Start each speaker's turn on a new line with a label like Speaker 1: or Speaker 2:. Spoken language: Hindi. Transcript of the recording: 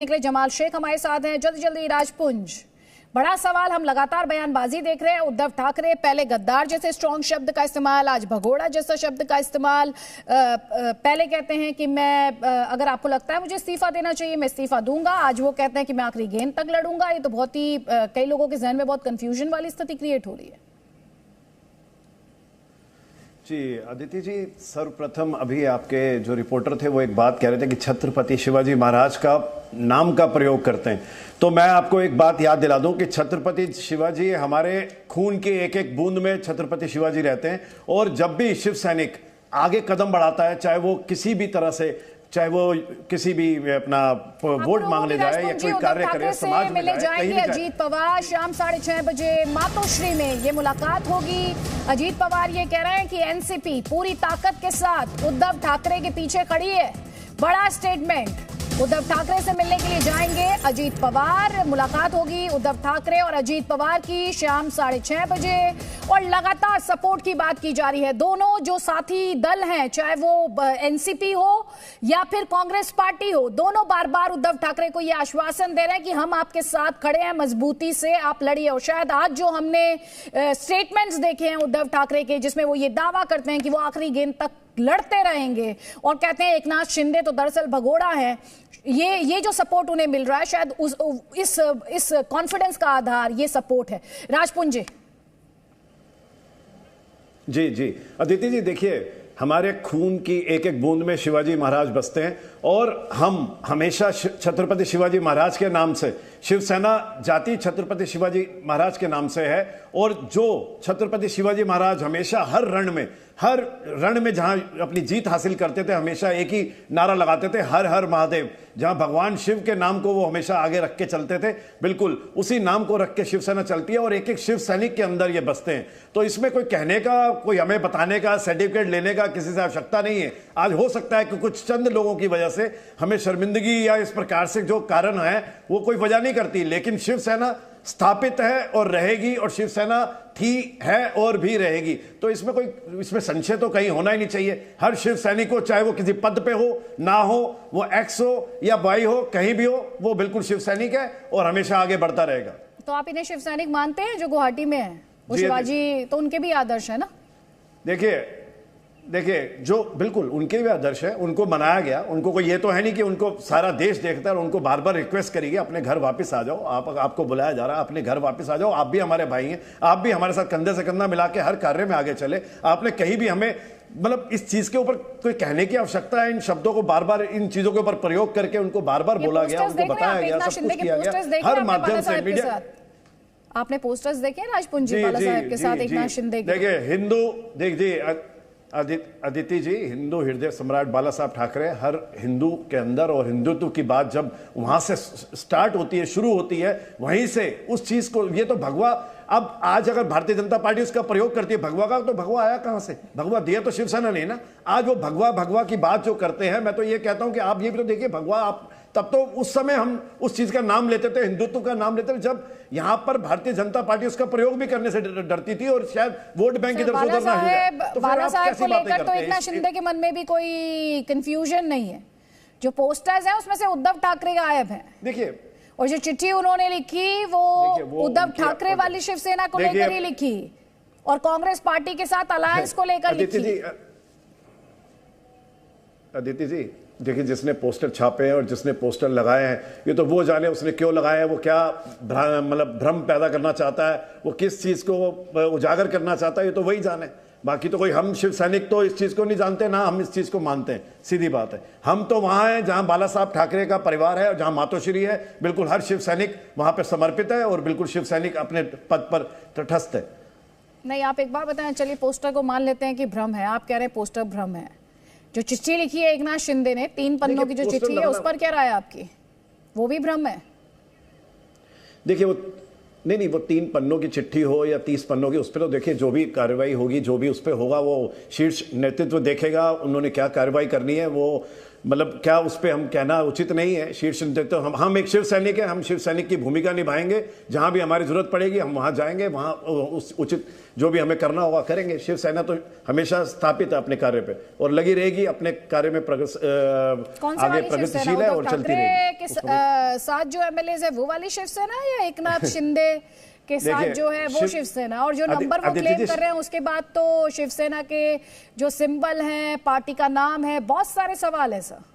Speaker 1: निकले जमाल शेख हमारे साथ हैं। जल्दी जल्दी राजपुंज, बड़ा सवाल, हम लगातार बयानबाजी देख रहे हैं। उद्धव ठाकरे पहले गद्दार जैसे स्ट्रॉन्ग शब्द का इस्तेमाल, आज भगोड़ा जैसा शब्द का इस्तेमाल। पहले कहते हैं कि मैं अगर आपको लगता है मुझे इस्तीफा देना चाहिए मैं इस्तीफा दूंगा, आज वो कहते हैं कि मैं आखिरी गेंद तक लड़ूंगा। ये तो बहुत ही कई लोगों के जहन में बहुत कंफ्यूजन वाली स्थिति क्रिएट हो रही है।
Speaker 2: जी अदिति जी, सर्वप्रथम अभी आपके जो रिपोर्टर थे वो एक बात कह रहे थे कि छत्रपति शिवाजी महाराज का नाम का प्रयोग करते हैं, तो मैं आपको एक बात याद दिला दूं कि छत्रपति शिवाजी हमारे खून की एक एक बूंद में छत्रपति शिवाजी रहते हैं। और जब भी शिव सैनिक आगे कदम बढ़ाता है, चाहे वो किसी भी तरह से, चाहे वो किसी भी अपना वोट मांगने जाए या कोई कार्य करे, समाज में
Speaker 1: जाएंगे। अजीत पवार शाम 6:30 बजे मातोश्री में ये मुलाकात होगी। अजीत पवार ये कह रहे हैं कि एनसीपी पूरी ताकत के साथ उद्धव ठाकरे के पीछे खड़ी है। बड़ा स्टेटमेंट, उद्धव ठाकरे से मिलने के लिए जाएंगे अजीत पवार। मुलाकात होगी उद्धव ठाकरे और अजीत पवार की शाम 6:30 बजे। और लगातार सपोर्ट की बात की जा रही है। दोनों जो साथी दल हैं, चाहे वो एनसीपी हो या फिर कांग्रेस पार्टी हो, दोनों बार बार उद्धव ठाकरे को यह आश्वासन दे रहे हैं कि हम आपके साथ खड़े हैं, मजबूती से आप लड़िए। और शायद आज जो हमने स्टेटमेंट्स देखे हैं उद्धव ठाकरे के, जिसमें वो ये दावा करते हैं कि वो आखिरी गेंद तक लड़ते रहेंगे और कहते हैं एकनाथ शिंदे तो दरअसल भगोड़ा है, ये जो सपोर्ट उन्हें मिल रहा है, शायद इस कॉन्फिडेंस का आधार ये सपोर्ट है। राजपुंज
Speaker 2: जी अदिति जी, देखिए हमारे खून की एक एक बूंद में शिवाजी महाराज बसते हैं और हम हमेशा छत्रपति शिवाजी महाराज के नाम से, शिवसेना जाति छत्रपति शिवाजी महाराज के नाम से है। और जो छत्रपति शिवाजी महाराज हमेशा हर रण में जहां अपनी जीत हासिल करते थे, हमेशा एक ही नारा लगाते थे, हर हर महादेव। जहां भगवान शिव के नाम को वो हमेशा आगे रख के चलते थे, बिल्कुल उसी नाम को रख के शिवसेना चलती है और एक एक शिव सैनिक के अंदर ये बसते हैं। तो इसमें कोई कहने का, कोई हमें बताने का, सर्टिफिकेट लेने का किसी से आवश्यकता नहीं है। आज हो सकता है कि कुछ चंद लोगों की वजह से हमें शर्मिंदगी या इस प्रकार से जो कारण है वो कोई वजह नहीं करती, लेकिन शिवसेना स्थापित है और रहेगी, और शिवसेना थी, है और भी रहेगी। तो इसमें संशय तो कहीं होना ही नहीं चाहिए। हर शिव सैनिक को, चाहे वो किसी पद पे हो ना हो, वो एक्स हो या वाई हो, कहीं भी हो, वो बिल्कुल शिव सैनिक है और हमेशा आगे बढ़ता रहेगा।
Speaker 1: तो आप इन्हें शिव सैनिक मानते हैं जो गुवाहाटी में है? वो शिवाजी तो उनके भी आदर्श है ना?
Speaker 2: देखिए जो बिल्कुल उनके भी आदर्श है, उनको मनाया गया। उनको कोई ये तो है नहीं कि उनको सारा देश देखता है और उनको बार बार रिक्वेस्ट करेंगे अपने घर वापस आ जाओ, आपको बुलाया जा रहा है, अपने घर वापस आ जाओ, आप भी हमारे भाई हैं, आप भी हमारे साथ कंधे से कंधा मिला के हर कार्य में आगे चले। आपने कहीं भी हमें, मतलब इस चीज के ऊपर कोई कहने की आवश्यकता है? इन शब्दों को बार बार, इन चीजों के ऊपर प्रयोग करके उनको बार बार बोला गया, उनको बताया गया, सब कुछ किया गया हर माध्यम से। मीडिया,
Speaker 1: आपने पोस्टर्स देखे राजपुंज बाला साहब के साथ एकनाथ शिंदे के?
Speaker 2: देखिए हिंदू, अदिति जी, हिंदू हृदय सम्राट बाला साहब ठाकरे, हर हिंदू के अंदर, और हिंदुत्व की बात जब वहां से स्टार्ट होती है, शुरू होती है, वहीं से उस चीज को, ये तो भगवा, अब आज अगर भारतीय जनता पार्टी उसका प्रयोग करती है भगवा का, तो भगवा आया कहां से? भगवा दिया तो शिवसेना नहीं ना। आज वो भगवा की बात जो करते हैं, मैं तो ये कहता हूं कि आप ये भी तो देखिए, भगवा आप, तब तो उस समय हम उस चीज का नाम लेते थे, हिंदुत्व का नाम लेते थे, जब यहां पर भारतीय जनता पार्टी उसका प्रयोग भी करने से डरती थी और शायद वोट बैंक की तरफ से उधर ना हो जाए। तो
Speaker 1: बाला साहब को लेकर तो एकनाथ शिंदे के मन में भी कोई कंफ्यूजन नहीं है। जो पोस्टर्स हैं उसमें से उद्धव ठाकरे गायब हैं।
Speaker 2: देखिए,
Speaker 1: और जो चिट्ठी उन्होंने लिखी वो उद्धव ठाकरे वाली शिवसेना को लेकर ही लिखी और कांग्रेस पार्टी के साथ अलायंस को लेकर लिखी।
Speaker 2: अदिति जी देखिए, जिसने पोस्टर छापे हैं और जिसने पोस्टर लगाए हैं, ये तो वो जाने उसने क्यों लगाए हैं, वो क्या मतलब भ्रम पैदा करना चाहता है, वो किस चीज को उजागर करना चाहता है, ये तो वही जाने। बाकी तो कोई, हम शिव सैनिक तो इस चीज को नहीं जानते ना, हम इस चीज को मानते हैं, सीधी बात है। हम तो वहां हैं जहां बाला साहब ठाकरे का परिवार है और जहां मातोश्री है, बिल्कुल हर शिव सैनिक वहां पर समर्पित है और बिल्कुल शिव सैनिक अपने पद पर तटस्थ है।
Speaker 1: नहीं, आप एक बार बताएं, चलिए पोस्टर को मान लेते हैं कि भ्रम है, आप कह रहे हैं पोस्टर भ्रम है। जो चिट्ठी लिखी है एकनाथ शिंदे ने, 3 पन्नों की जो चिट्ठी है, उस पर क्या राय है आपकी? वो भी भ्रम है?
Speaker 2: देखिए वो नहीं, वो 3 पन्नों की चिट्ठी हो या 30 पन्नों की, उस पर तो देखिए जो भी कार्रवाई होगी, जो भी उस पर होगा, वो शीर्ष नेतृत्व देखेगा, उन्होंने क्या कार्रवाई करनी है, वो मतलब क्या उस पर हम कहना उचित नहीं है। शीर्ष नेतृत्व हम एक शिव सैनिक है, हम शिव सैनिक की भूमिका निभाएंगे। जहां भी हमारी जरूरत पड़ेगी हम वहां जाएंगे, वहां उस उचित जो भी हमें करना होगा करेंगे। शिवसेना तो हमेशा स्थापित है अपने कार्य पे और लगी रहेगी अपने कार्य में, आगे प्रगतिशील है और चलती रहेगी।
Speaker 1: साथ जो एमएलए है वो वाली शिवसेना या एकनाथ शिंदे के साथ जो है वो शिवसेना, और जो नंबर वो क्लेम कर रहे हैं उसके बाद तो शिवसेना के जो सिंबल हैं, पार्टी का नाम है, बहुत सारे सवाल है सर।